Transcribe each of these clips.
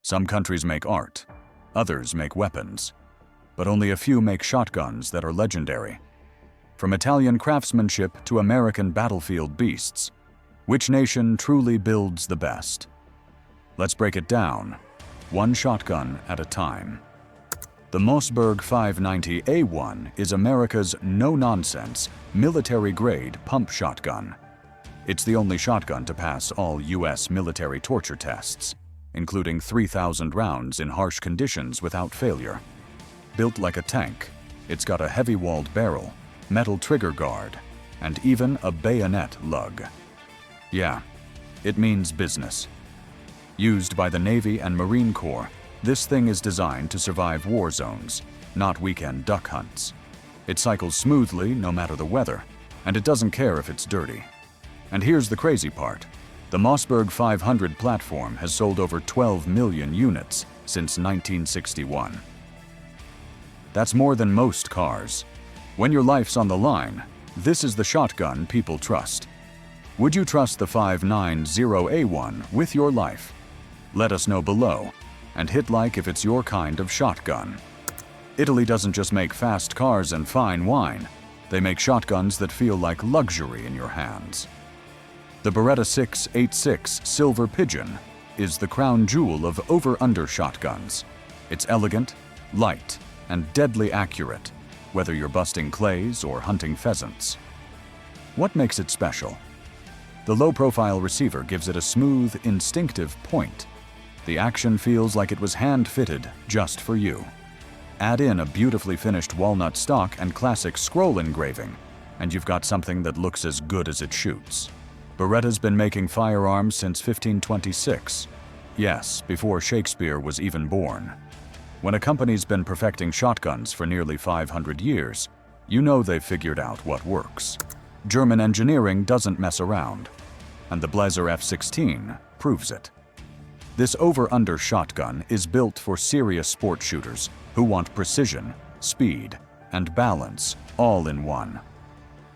Some countries make art, others make weapons, but only a few make shotguns that are legendary. From Italian craftsmanship to American battlefield beasts, which nation truly builds the best? Let's break it down, one shotgun at a time. The Mossberg 590A1 is America's no-nonsense, military-grade pump shotgun. It's the only shotgun to pass all U.S. military torture tests, including 3,000 rounds in harsh conditions without failure. Built like a tank, it's got a heavy-walled barrel, metal trigger guard, and even a bayonet lug. Yeah, it means business. Used by the Navy and Marine Corps, this thing is designed to survive war zones, not weekend duck hunts. It cycles smoothly no matter the weather, and it doesn't care if it's dirty. And here's the crazy part. The Mossberg 500 platform has sold over 12 million units since 1961. That's more than most cars. When your life's on the line, this is the shotgun people trust. Would you trust the 590A1 with your life? Let us know below, and hit like if it's your kind of shotgun. Italy doesn't just make fast cars and fine wine, they make shotguns that feel like luxury in your hands. The Beretta 686 Silver Pigeon is the crown jewel of over-under shotguns. It's elegant, light, and deadly accurate, whether you're busting clays or hunting pheasants. What makes it special? The low-profile receiver gives it a smooth, instinctive point. The action feels like it was hand-fitted just for you. Add in a beautifully finished walnut stock and classic scroll engraving, and you've got something that looks as good as it shoots. Beretta's been making firearms since 1526. Yes, before Shakespeare was even born. When a company's been perfecting shotguns for nearly 500 years, you know they've figured out what works. German engineering doesn't mess around, and the Blazer F-16 proves it. This over-under shotgun is built for serious sport shooters who want precision, speed, and balance all in one.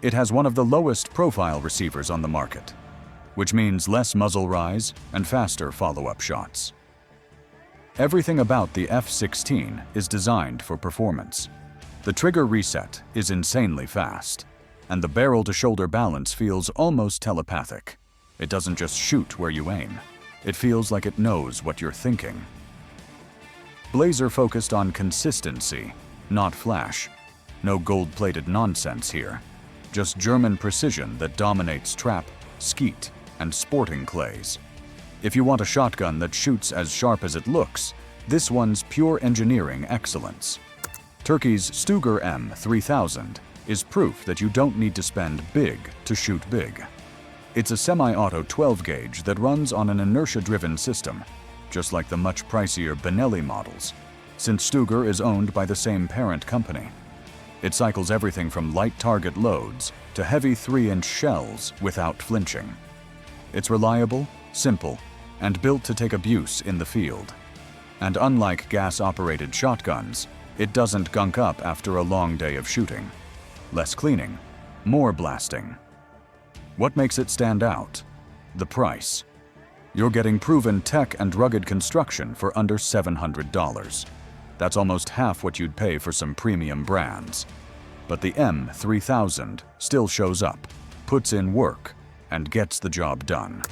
It has one of the lowest profile receivers on the market, which means less muzzle rise and faster follow-up shots. Everything about the F-16 is designed for performance. The trigger reset is insanely fast, and the barrel-to-shoulder balance feels almost telepathic. It doesn't just shoot where you aim. It feels like it knows what you're thinking. Blazer focused on consistency, not flash. No gold-plated nonsense here. Just German precision that dominates trap, skeet, and sporting clays. If you want a shotgun that shoots as sharp as it looks, this one's pure engineering excellence. Turkey's Stuger M3000 is proof that you don't need to spend big to shoot big. It's a semi-auto 12-gauge that runs on an inertia-driven system, just like the much pricier Benelli models, since Stuger is owned by the same parent company. It cycles everything from light target loads to heavy 3-inch shells without flinching. It's reliable, simple, and built to take abuse in the field. And unlike gas-operated shotguns, it doesn't gunk up after a long day of shooting. Less cleaning, more blasting. What makes it stand out? The price. You're getting proven tech and rugged construction for under $700. That's almost half what you'd pay for some premium brands. But the M3000 still shows up, puts in work, and gets the job done.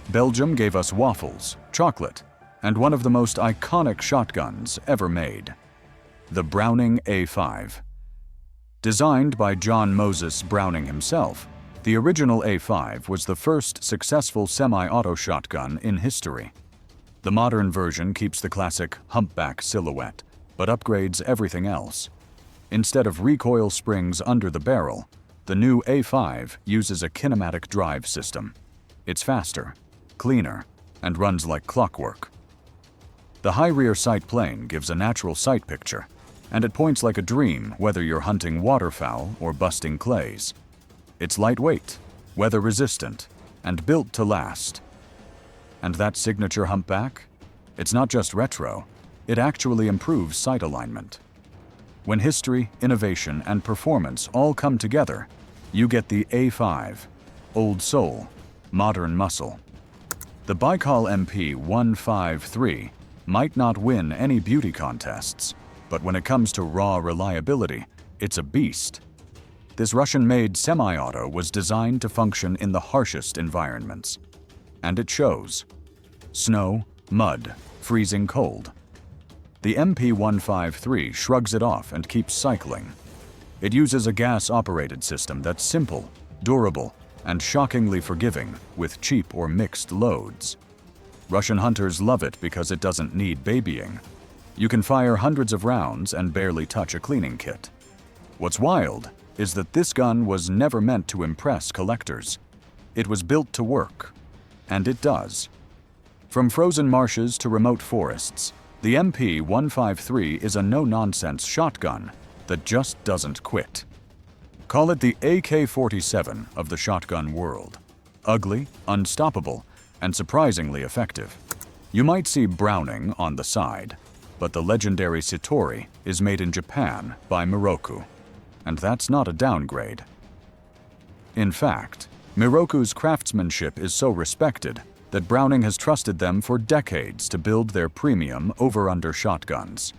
Belgium gave us waffles, chocolate, and one of the most iconic shotguns ever made. The Browning A5. Designed by John Moses Browning himself, the original A5 was the first successful semi-auto shotgun in history. The modern version keeps the classic humpback silhouette, but upgrades everything else. Instead of recoil springs under the barrel, the new A5 uses a kinematic drive system. It's faster, cleaner, and runs like clockwork. The high rear sight plane gives a natural sight picture, and it points like a dream whether you're hunting waterfowl or busting clays. It's lightweight, weather-resistant, and built to last. And that signature humpback? It's not just retro, it actually improves sight alignment. When history, innovation, and performance all come together, you get the A5, old soul, modern muscle. The Baikal MP 153 might not win any beauty contests, but when it comes to raw reliability, it's a beast. This Russian-made semi-auto was designed to function in the harshest environments. And it shows. Snow, mud, freezing cold. The MP153 shrugs it off and keeps cycling. It uses a gas-operated system that's simple, durable, and shockingly forgiving with cheap or mixed loads. Russian hunters love it because it doesn't need babying. You can fire hundreds of rounds and barely touch a cleaning kit. What's wild is that this gun was never meant to impress collectors. It was built to work, and it does. From frozen marshes to remote forests, the MP153 is a no-nonsense shotgun that just doesn't quit. Call it the AK-47 of the shotgun world. Ugly, unstoppable, and surprisingly effective. You might see Browning on the side, but the legendary Satori is made in Japan by Miroku, and that's not a downgrade. In fact, Miroku's craftsmanship is so respected that Browning has trusted them for decades to build their premium over-under shotguns.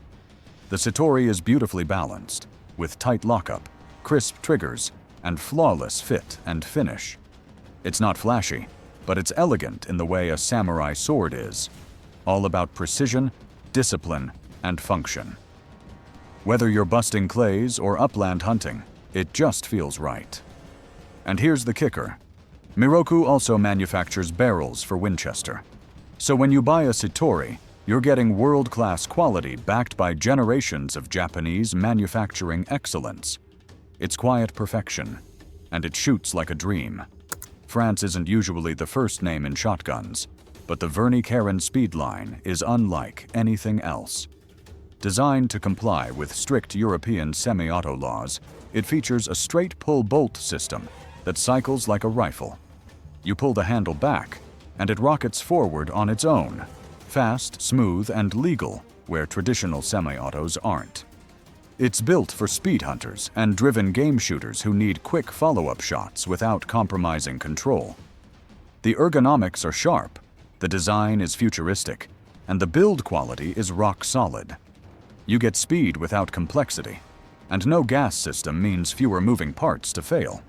The Satori is beautifully balanced, with tight lockup, crisp triggers, and flawless fit and finish. It's not flashy, but it's elegant in the way a samurai sword is, all about precision, discipline, and function. Whether you're busting clays or upland hunting, it just feels right. And here's the kicker. Miroku also manufactures barrels for Winchester. So when you buy a Satori, you're getting world-class quality backed by generations of Japanese manufacturing excellence. It's quiet perfection, and it shoots like a dream. France isn't usually the first name in shotguns, but the Verney-Karen Speedline is unlike anything else. Designed to comply with strict European semi-auto laws, it features a straight pull-bolt system that cycles like a rifle. You pull the handle back, and it rockets forward on its own. Fast, smooth, and legal, where traditional semi-autos aren't. It's built for speed hunters and driven game shooters who need quick follow-up shots without compromising control. The ergonomics are sharp, the design is futuristic, and the build quality is rock solid. You get speed without complexity, and no gas system means fewer moving parts to fail.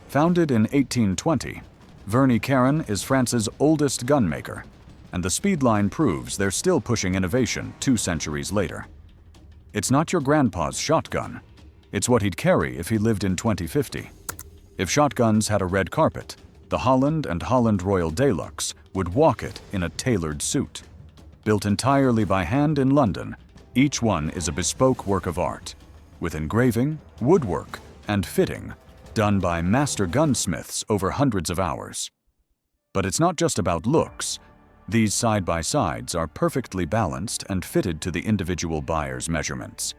Founded in 1820, Verney-Karen is France's oldest gunmaker, and the Speedline proves they're still pushing innovation 2 centuries later. It's not your grandpa's shotgun. It's what he'd carry if he lived in 2050. If shotguns had a red carpet, the Holland and Holland Royal Deluxe would walk it in a tailored suit. Built entirely by hand in London, each one is a bespoke work of art, with engraving, woodwork, and fitting done by master gunsmiths over hundreds of hours. But it's not just about looks. These side-by-sides are perfectly balanced and fitted to the individual buyer's measurements.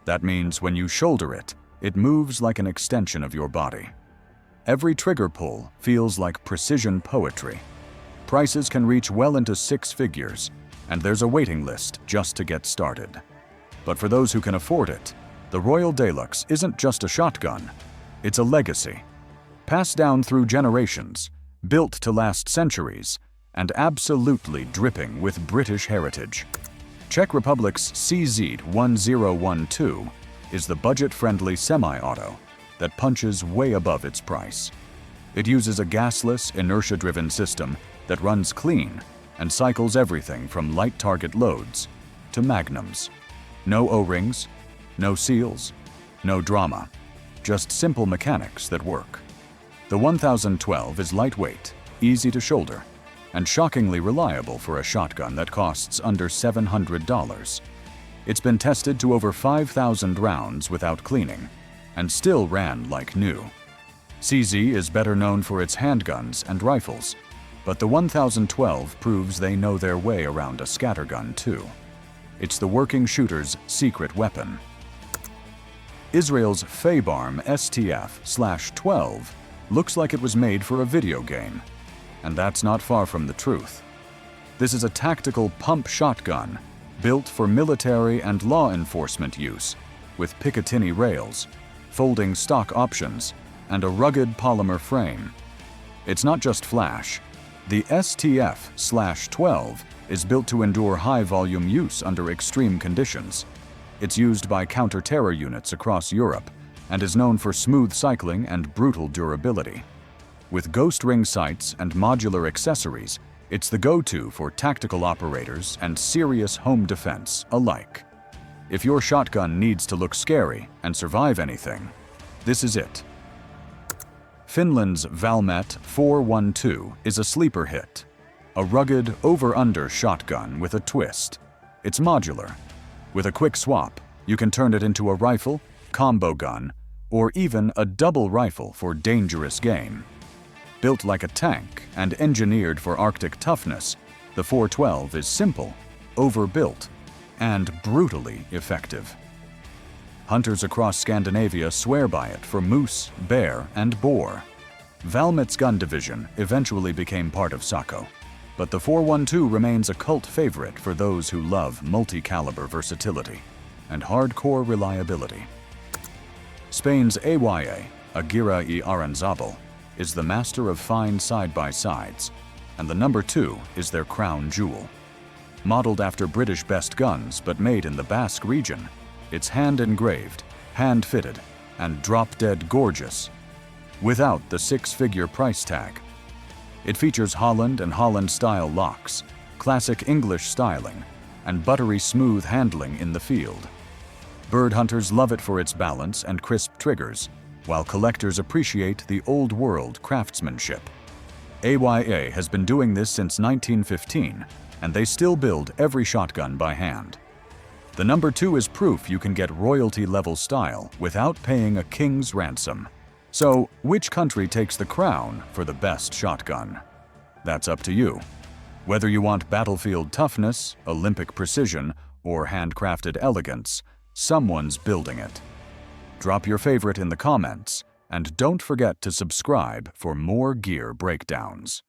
That means when you shoulder it, it moves like an extension of your body. Every trigger pull feels like precision poetry. Prices can reach well into 6 figures, and there's a waiting list just to get started. But for those who can afford it, the Royal Deluxe isn't just a shotgun. It's a legacy, passed down through generations, built to last centuries, and absolutely dripping with British heritage. Czech Republic's CZ1012 is the budget-friendly semi-auto that punches way above its price. It uses a gasless, inertia-driven system that runs clean and cycles everything from light target loads to magnums. No O-rings, no seals, no drama. Just simple mechanics that work. The 1012 is lightweight, easy to shoulder, and shockingly reliable for a shotgun that costs under $700. It's been tested to over 5,000 rounds without cleaning, and still ran like new. CZ is better known for its handguns and rifles, but the 1012 proves they know their way around a scattergun too. It's the working shooter's secret weapon. Israel's Firearms STF/12 looks like it was made for a video game, and that's not far from the truth. This is a tactical pump shotgun built for military and law enforcement use, with Picatinny rails, folding stock options, and a rugged polymer frame. It's not just flash. The STF/12 is built to endure high-volume use under extreme conditions. It's used by counter-terror units across Europe and is known for smooth cycling and brutal durability. With ghost ring sights and modular accessories, it's the go-to for tactical operators and serious home defense alike. If your shotgun needs to look scary and survive anything, this is it. Finland's Valmet 412 is a sleeper hit. A rugged over-under shotgun with a twist. It's modular. With a quick swap, you can turn it into a rifle, combo gun, or even a double rifle for dangerous game. Built like a tank and engineered for Arctic toughness, the 412 is simple, overbuilt, and brutally effective. Hunters across Scandinavia swear by it for moose, bear, and boar. Valmet's gun division eventually became part of Sako, but the 412 remains a cult favorite for those who love multi-caliber versatility and hardcore reliability. Spain's AYA, Aguirre y Aranzabal, is the master of fine side-by-sides, and the number 2 is their crown jewel. Modeled after British best guns but made in the Basque region, it's hand-engraved, hand-fitted, and drop-dead gorgeous, without the six-figure price tag. It features Holland and Holland-style locks, classic English styling, and buttery smooth handling in the field. Bird hunters love it for its balance and crisp triggers, while collectors appreciate the old-world craftsmanship. AYA has been doing this since 1915, and they still build every shotgun by hand. The number 2 is proof you can get royalty-level style without paying a king's ransom. So, which country takes the crown for the best shotgun? That's up to you. Whether you want battlefield toughness, Olympic precision, or handcrafted elegance, someone's building it. Drop your favorite in the comments, and don't forget to subscribe for more gear breakdowns.